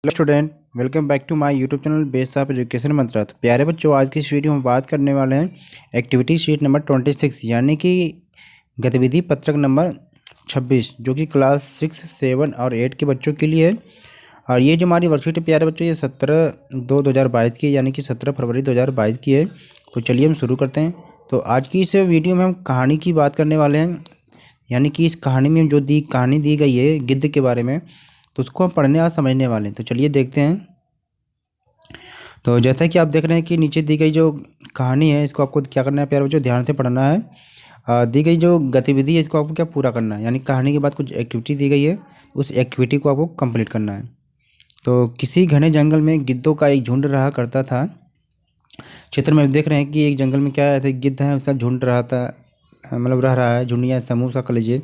Hello student, welcome back to my YouTube channel base of education mantra. तो प्यारे बच्चों, आज की इस वीडियो में बात करने वाले हैं एक्टिविटी शीट नंबर 26 यानी कि गतिविधि पत्रक नंबर 26, जो कि क्लास 6, 7 और 8 के बच्चों के लिए है। और ये जो हमारी वर्कशीट है प्यारे बच्चों, ये 17/2/2022 की है, यानी कि 17 फरवरी 2022 की है। तो चलिए हम शुरू करते हैं। तो आज की इस वीडियो में हम कहानी की बात करने वाले हैं, यानी कि इस कहानी में जो कहानी दी गई है गिद्ध के बारे में, तो उसको हम पढ़ने और समझने वाले हैं। तो चलिए देखते हैं। तो जैसा कि आप देख रहे हैं कि नीचे दी गई जो कहानी है, इसको आपको क्या करना है प्यारे बच्चों, ध्यान से पढ़ना है। दी गई जो गतिविधि है, इसको आपको क्या पूरा करना है, यानी कहानी के बाद कुछ एक्टिविटी दी गई है, उस एक्टिविटी को आपको कंप्लीट करना है। तो किसी घने जंगल में गिद्धों का एक झुंड रहा करता था। क्षेत्र में देख रहे हैं कि एक जंगल में क्या ऐसे गिद्ध है, उसका झुंड रहा था, मतलब रह रहा है, झुंड या समूह सा कह लीजिए।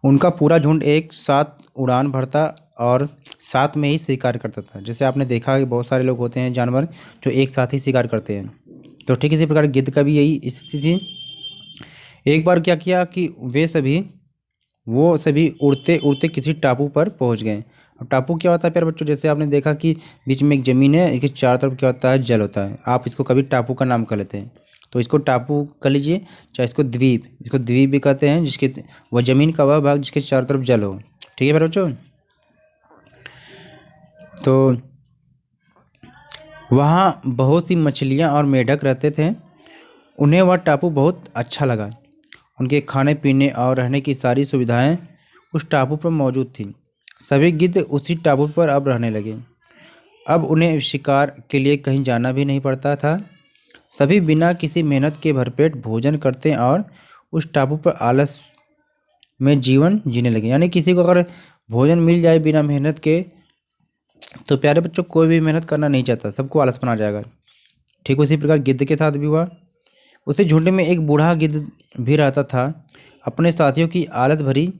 उनका पूरा झुंड एक साथ उड़ान भरता और साथ में ही शिकार करता था। जैसे आपने देखा कि बहुत सारे लोग होते हैं जानवर जो एक साथ ही शिकार करते हैं, तो ठीक इसी प्रकार गिद्ध का भी यही स्थिति थी। एक बार क्या किया कि वो सभी उड़ते उड़ते किसी टापू पर पहुंच गए। अब टापू क्या होता है प्यारे बच्चों, जैसे आपने देखा कि बीच में एक ज़मीन है, इसके चारों तरफ क्या होता है, जल होता है। आप इसको कभी टापू का नाम कर लेते हैं, तो इसको टापू कह लीजिए, चाहे इसको द्वीप भी कहते हैं, जिसके वह ज़मीन का वह भाग जिसके चारों तरफ जल हो। ठीक है प्यारे बच्चों। तो वहाँ बहुत सी मछलियाँ और मेढक रहते थे। उन्हें वह टापू बहुत अच्छा लगा। उनके खाने पीने और रहने की सारी सुविधाएं उस टापू पर मौजूद थीं। सभी गिद्ध उसी टापू पर अब रहने लगे। अब उन्हें शिकार के लिए कहीं जाना भी नहीं पड़ता था। सभी बिना किसी मेहनत के भरपेट भोजन करते और उस टापू पर आलस में जीवन जीने लगे। यानी किसी को अगर भोजन मिल जाए बिना मेहनत के, तो प्यारे बच्चों कोई भी मेहनत करना नहीं चाहता, सबको आलस बना जाएगा। ठीक उसी प्रकार गिद्ध के साथ भी हुआ। उसी झुंड में एक बूढ़ा गिद्ध भी रहता था। अपने साथियों की हालत भरी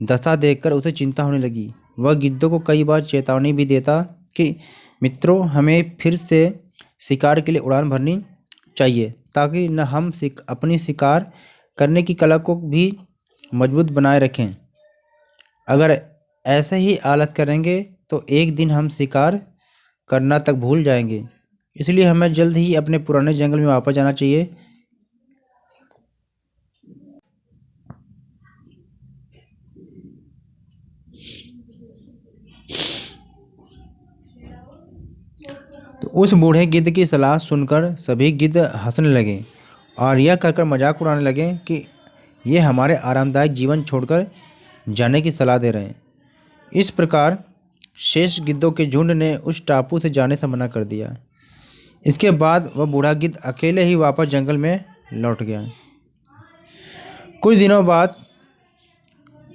दशा देखकर उसे चिंता होने लगी। वह गिद्धों को कई बार चेतावनी भी देता कि मित्रों, हमें फिर से शिकार के लिए उड़ान भरनी चाहिए, ताकि न हम अपनी शिकार करने की कला को भी मजबूत बनाए रखें। अगर ऐसे ही हालत करेंगे तो एक दिन हम शिकार करना तक भूल जाएंगे। इसलिए हमें जल्द ही अपने पुराने जंगल में वापस जाना चाहिए। तो उस बूढ़े गिद्ध की सलाह सुनकर सभी गिद्ध हंसने लगे और यह कहकर मजाक उड़ाने लगे कि ये हमारे आरामदायक जीवन छोड़कर जाने की सलाह दे रहे हैं। इस प्रकार शेष गिद्धों के झुंड ने उस टापू से जाने से मना कर दिया। इसके बाद वह बूढ़ा गिद्ध अकेले ही वापस जंगल में लौट गया। कुछ दिनों बाद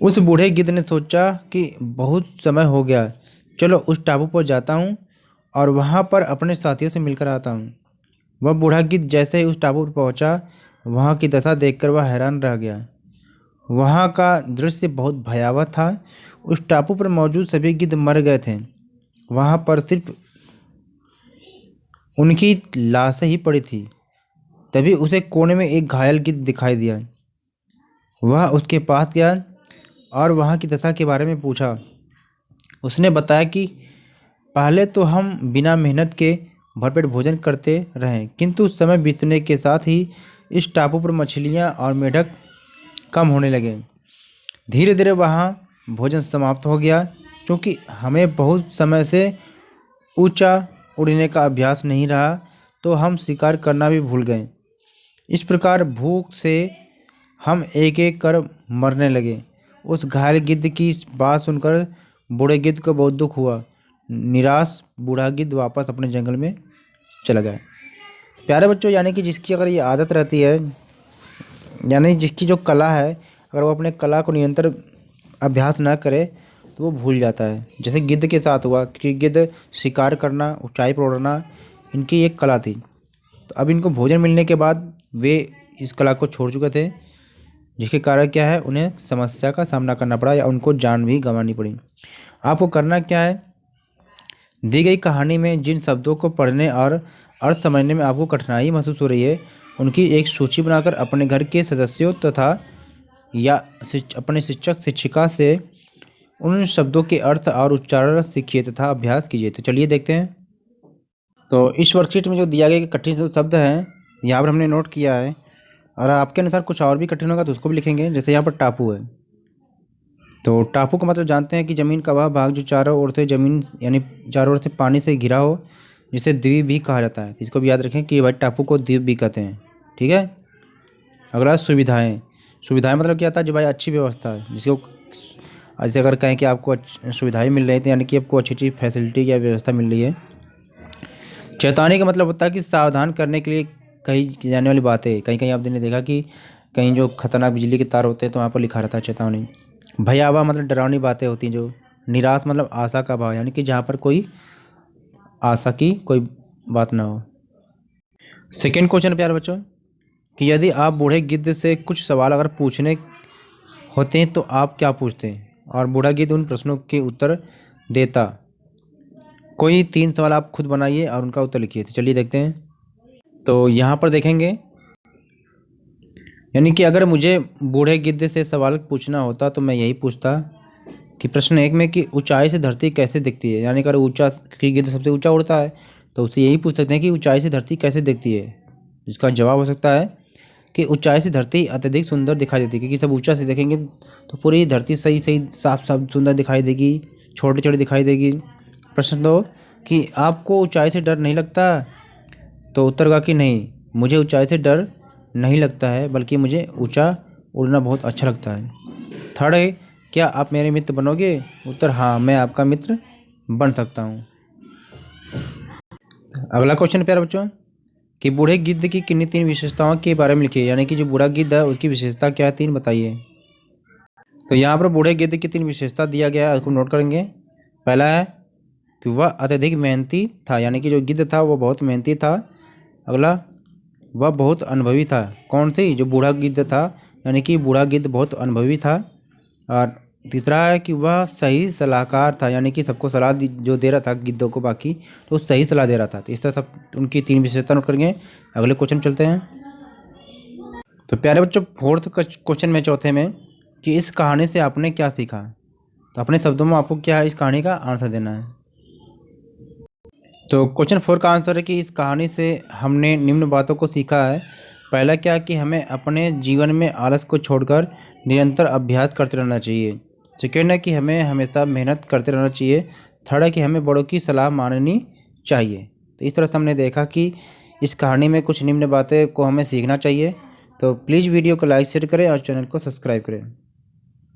उस बूढ़े गिद्ध ने सोचा कि बहुत समय हो गया, चलो उस टापू पर जाता हूँ और वहाँ पर अपने साथियों से मिलकर आता हूँ। वह बूढ़ा गिद्ध जैसे ही उस टापू पर पहुँचा, वहाँ की दशा देखकर वह हैरान रह गया। वहाँ का दृश्य बहुत भयावह था। उस टापू पर मौजूद सभी गिद्ध मर गए थे। वहाँ पर सिर्फ उनकी लाशें ही पड़ी थी। तभी उसे कोने में एक घायल गिद्ध दिखाई दिया। वह उसके पास गया और वहाँ की दशा के बारे में पूछा। उसने बताया कि पहले तो हम बिना मेहनत के भरपेट भोजन करते रहे, किंतु समय बीतने के साथ ही इस टापू पर मछलियाँ और मेढक कम होने लगे। धीरे धीरे वहाँ भोजन समाप्त हो गया, क्योंकि हमें बहुत समय से ऊंचा उड़ने का अभ्यास नहीं रहा, तो हम शिकार करना भी भूल गए। इस प्रकार भूख से हम एक एक कर मरने लगे। उस घायल गिद्ध की बात सुनकर बूढ़े गिद्ध को बहुत दुख हुआ। निराश बूढ़ा गिद्ध वापस अपने जंगल में चला गया। प्यारे बच्चों, यानी कि जिसकी अगर ये आदत रहती है, यानी जिसकी जो कला है, अगर वो अपने कला को निरंतर अभ्यास ना करे तो वो भूल जाता है। जैसे गिद्ध के साथ हुआ कि गिद्ध शिकार करना, ऊंचाई पर उड़ना, इनकी एक कला थी। तो अब इनको भोजन मिलने के बाद वे इस कला को छोड़ चुके थे, जिसके कारण क्या है, उन्हें समस्या का सामना करना पड़ा या उनको जान भी गंवानी पड़ी। आपको करना क्या है, दी गई कहानी में जिन शब्दों को पढ़ने और अर्थ समझने में आपको कठिनाई महसूस हो रही है, उनकी एक सूची बनाकर अपने घर के सदस्यों तथा या अपने शिक्षक शिक्षिका से उन शब्दों के अर्थ और उच्चारण सीखिए तथा अभ्यास कीजिए। तो चलिए देखते हैं। तो इस वर्कशीट में जो दिया गया कठिन जो शब्द है यहाँ पर हमने नोट किया है, और आपके अनुसार कुछ और भी कठिन होगा तो उसको भी लिखेंगे। जैसे यहाँ पर टापू है, तो टापू का मतलब जानते हैं कि ज़मीन का वह भाग जो चारों ओर से ज़मीन यानी चारों ओर से पानी से घिरा हो, जिसे द्वीप भी कहा जाता है। तो इसको भी याद रखें कि भाई टापू को द्वीप भी कहते हैं। ठीक है। अगला सुविधाएं। सुविधाएं मतलब क्या आता है, जो भाई अच्छी व्यवस्था है, जिसको जैसे अगर कहें कि आपको सुविधाएं मिल रही थी यानी कि आपको अच्छी अच्छी फैसिलिटी या व्यवस्था मिल रही है। चेतावनी का मतलब होता है कि सावधान करने के लिए कही जाने वाली बातें। कहीं कहीं आपने देखा कि कहीं जो खतरनाक बिजली के तार होते हैं तो वहाँ पर लिखा रहता है चेतावनी। भयावह मतलब डरावनी बातें होती हैं। जो निराश मतलब आशा का भाव, यानी कि जहाँ पर कोई आशा की कोई बात ना हो। सेकेंड क्वेश्चन प्यारे बच्चों, कि यदि आप बूढ़े गिद्ध से कुछ सवाल अगर पूछने होते हैं तो आप क्या पूछते हैं, और बूढ़ा गिद्ध उन प्रश्नों के उत्तर देता। कोई 3 सवाल आप खुद बनाइए और उनका उत्तर लिखिए। तो चलिए देखते हैं। तो यहाँ पर देखेंगे, यानी कि अगर मुझे बूढ़े गिद्ध से सवाल पूछना होता तो मैं यही पूछता कि प्रश्न 1 में कि ऊंचाई से धरती कैसे दिखती है। यानी कि अगर ऊंचा कि गिद्ध सबसे ऊंचा उड़ता है तो उससे यही पूछ सकते हैं कि ऊंचाई से धरती कैसे दिखती है। इसका जवाब हो सकता है कि ऊंचाई से धरती अत्यधिक सुंदर दिखाई देती है, क्योंकि सब ऊंचा से देखेंगे तो पूरी धरती सही सही साफ साफ सुंदर दिखाई देगी, छोटी छोटी दिखाई देगी। प्रश्न 2 कि आपको ऊंचाई से डर नहीं लगता, तो उत्तर होगा कि नहीं, मुझे ऊंचाई से डर नहीं लगता है, बल्कि मुझे ऊंचा उड़ना बहुत अच्छा लगता है। थर्ड है, क्या आप मेरे मित्र बनोगे। उत्तर हाँ, मैं आपका मित्र बन सकता हूँ। अगला क्वेश्चन प्यारे बच्चों, कि बूढ़े गिद्ध की किन्हीं 3 विशेषताओं के बारे में लिखिए। यानी कि जो बूढ़ा गिद्ध है उसकी विशेषता क्या है, 3 बताइए। तो यहाँ पर बूढ़े गिद्ध की 3 विशेषता दिया गया है, उसको नोट करेंगे। पहला है कि वह अत्यधिक मेहनती था, यानी कि जो गिद्ध था वो बहुत मेहनती था। अगला, वह बहुत अनुभवी था। कौन सी, जो बूढ़ा गिद्ध था, यानी कि बूढ़ा गिद्ध बहुत अनुभवी था। और तीसरा है कि वह सही सलाहकार था, यानी कि सबको सलाह जो दे रहा था गिद्धों को बाकी, तो सही सलाह दे रहा था। तो इस तरह सब उनकी 3 विशेषता नोट करेंगे। अगले क्वेश्चन चलते हैं। तो प्यारे बच्चों, फोर्थ क्वेश्चन में, चौथे में, कि इस कहानी से आपने क्या सीखा। तो अपने शब्दों में आपको क्या है इस कहानी का आंसर देना है। तो क्वेश्चन 4 का आंसर है कि इस कहानी से हमने निम्न बातों को सीखा है। पहला क्या, कि हमें अपने जीवन में आलस को छोड़कर निरंतर अभ्यास करते रहना चाहिए। सेकेंड है कि हमें हमेशा मेहनत करते रहना चाहिए। थर्ड है कि हमें बड़ों की सलाह माननी चाहिए। तो इस तरह से हमने देखा कि इस कहानी में कुछ निम्न बातें को हमें सीखना चाहिए। तो प्लीज़ वीडियो को लाइक शेयर करें और चैनल को सब्सक्राइब करें।